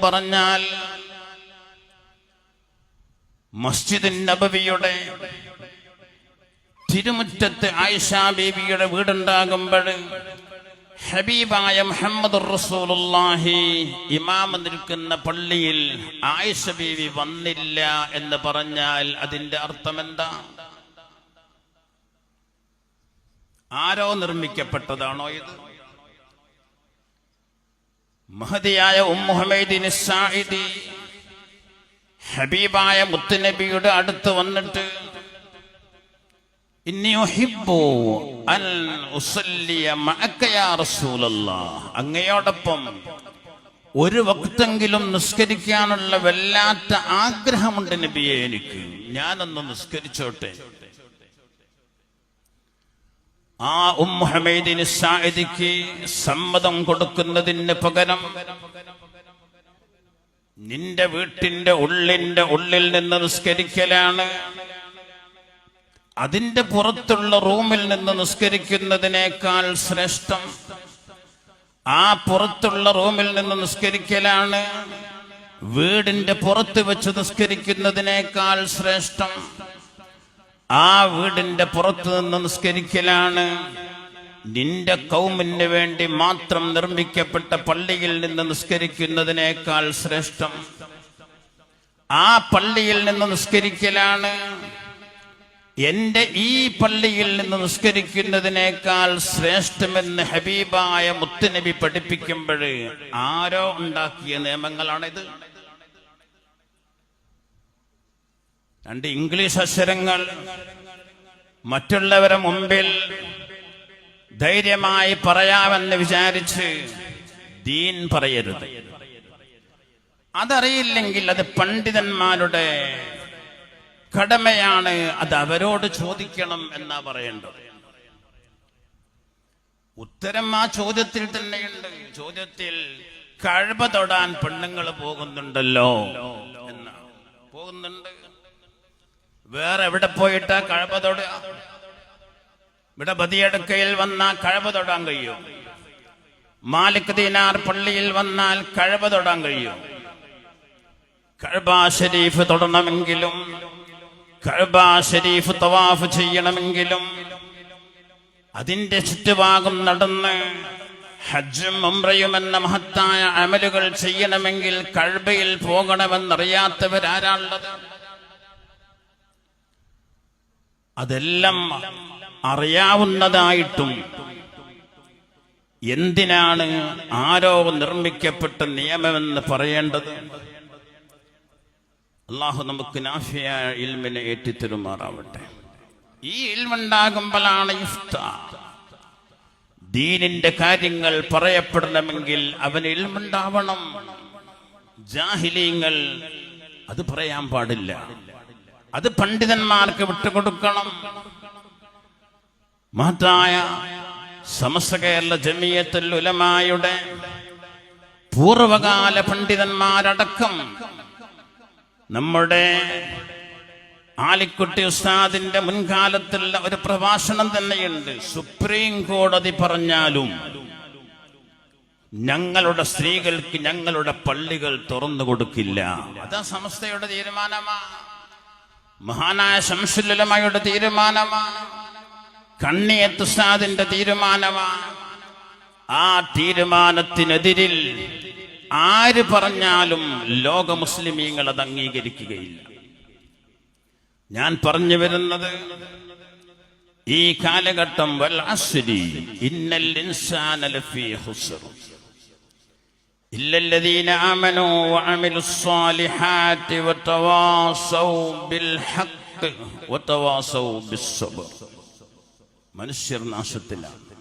പറഞ്ഞാൽ മസ്ജിദ് നബവിയുടെ തിരുമുറ്റത്ത് ആയിഷ ബീവിയുടെ വീടുണ്ടാകുമ്പോൾ ഹബീബായ മുഹമ്മദുർ റസൂലുള്ളാഹി ഇമാം നിൽക്കുന്ന പള്ളിയിൽ ആയിഷ ബീവി വന്നില്ല എന്ന് പറഞ്ഞാൽ അതിന്റെ അർത്ഥം എന്താ? ആരോ നിർമ്മിക്കപ്പെട്ടതാണോ ഇത്? മഹദിയായ ഉമ്മു ഹുമൈദിൻ സാഇദി ഹബീബായ മുത്തുനബിയുടെ അടുത്ത് വന്നിട്ട് ഇന്നി ഉഹിബ്ബു അൻ ഉസല്ലിയ മഅക യാ റസൂലല്ലാഹ്, അങ്ങയോടൊപ്പം ഒരു വക്തെങ്കിലും നിസ്കരിക്കാനുള്ള വല്ലാത്ത ആഗ്രഹമുണ്ട് നബിയെ, എനിക്ക് ഞാനൊന്ന് നിസ്കരിച്ചോട്ടെ. ആ ഉമ്മു ഹുമൈദിൻ സാഇദിക്ക് സമ്മതം കൊടുക്കുന്നതിന് പകരം നിന്റെ വീട്ടിന്റെ ഉള്ളിൽ നിന്ന് നിസ്കരിക്കലാണ് അതിന്റെ പുറത്തുള്ള റൂമിൽ നിന്ന് നിസ്കരിക്കുന്നതിനേക്കാൾ ശ്രേഷ്ഠം. ആ പുറത്തുള്ള റൂമിൽ നിന്ന് നിസ്കരിക്കലാണ് വീടിന്റെ പുറത്ത് വെച്ച് നിസ്കരിക്കുന്നതിനേക്കാൾ ശ്രേഷ്ഠം. ആ വീടിന്റെ പുറത്ത് നിന്ന് നിസ്കരിക്കലാണ് നിന്റെ കൗമിന് വേണ്ടി മാത്രം നിർമ്മിക്കപ്പെട്ട പള്ളിയിൽ നിന്ന് നിസ്കരിക്കുന്നതിനേക്കാൾ ശ്രേഷ്ഠം. ആ പള്ളിയിൽ നിന്ന് നിസ്കരിക്കലാണ് എന്റെ ഈ പള്ളിയിൽ നിന്ന് നിസ്കരിക്കുന്നതിനേക്കാൾ ശ്രേഷ്ഠമെന്ന് ഹബീബായ മുത്തുനബി പഠിപ്പിക്കുമ്പോൾ ആരോ ഉണ്ടാക്കിയ നിയമങ്ങളാണിത്. രണ്ട് ഇംഗ്ലീഷ് അക്ഷരങ്ങൾ മറ്റുള്ളവരെ മുമ്പിൽ ധൈര്യമായി പറയാമെന്ന് വിചാരിച്ച് ദീൻ പറയരുത്. അതറിയില്ലെങ്കിൽ അത് പണ്ഡിതന്മാരുടെ കടമയാണ്, അത് അവരോട് ചോദിക്കണം എന്നാ പറയേണ്ടത്. ഉത്തരം ആ ചോദ്യത്തിൽ തന്നെയുണ്ട്. ചോദ്യത്തിൽ കഅബ തൊടാൻ പെണ്ണുങ്ങൾ പോകുന്നുണ്ടല്ലോ എന്ന പോകുന്നുണ്ട്. വേറെ എവിടെ പോയിട്ടാ കഅബ തൊടുക? ഇവിടെ ബദിയടുക്കയിൽ വന്നാൽ കഅബ തൊടാൻ കഴിയും. മാലിക് ദീനാർ പള്ളിയിൽ വന്നാൽ കഅബ തൊടാൻ കഴിയും. കഅബ ശരീഫ് തൊടണമെങ്കിലും കഅബ ശരീഫ് തവാഫ് ചെയ്യണമെങ്കിലും അതിന്റെ ചുറ്റുഭാഗം നടന്ന് ഹജ്ജും ഉംറയും എന്ന മഹത്തായ അമലുകൾ ചെയ്യണമെങ്കിൽ കഅബയിൽ പോകണമെന്നറിയാത്തവരാരാളുള്ളത്? അതെല്ലാം അറിയാവുന്നതായിട്ടും എന്തിനാണ് ആരോ നിർമ്മിക്കപ്പെട്ട നിയമമെന്ന് പറയേണ്ടത്? അള്ളാഹു നമുക്ക് നാഫിയായ ഇൽമിനെ ഏറ്റിത്തരുമാറാവട്ടെ. ഈ ഇൽമുണ്ടാകുമ്പോഴാണ് ദീനിന്റെ കാര്യങ്ങൾ പറയപ്പെടണമെങ്കിൽ അവന് ഇൽമുണ്ടാവണം. ജാഹിലീങ്ങൾ അത് പറയാൻ പാടില്ല. അത് പണ്ഡിതന്മാർക്ക് വിട്ടുകൊടുക്കണം. മഹത്തായ സമസ്ത കേരള ജമിയത്തുൽ ഉലമായുടെ പൂർവകാല പണ്ഡിതന്മാരടക്കം നമ്മുടെ ആലിക്കുട്ടി ഉസ്താദിന്റെ മുൻകാലത്തുള്ള ഒരു പ്രഭാഷണം തന്നെയുണ്ട്. സുപ്രീം കോടതി പറഞ്ഞാലും ഞങ്ങളുടെ സ്ത്രീകൾക്ക് ഞങ്ങളുടെ പള്ളികൾ തുറന്നു കൊടുക്കില്ല. അതാ സമസ്തയുടെ തീരുമാനമാണ്. മഹാനായ ശംസുൽ ഉലമയുടെ തീരുമാനമാണ്. കണ്ണിയത്ത് ഉസ്താദിന്റെ തീരുമാനമാണ്. ആ തീരുമാനത്തിനെതിരിൽ ആര് പറഞ്ഞാലും ലോക മുസ്ലിമീങ്ങൾ അത് അംഗീകരിക്കുകയില്ല. ഞാൻ പറഞ്ഞു വരുന്നത് ഈ കാലഘട്ടം വൽ അസ്രി ഇന്നൽ ഇൻസാന ലഫീ ഖുസ്ർ ഇല്ലല്ലദീന ആമനൂ വഅമിലുസ് സ്വാലിഹാത്തി വതവാസൗ ബിൽ ഹഖ് വതവാസൗ ബിസ് സബ്ർ. മനുഷ്യർ നാശത്തിലാണ്.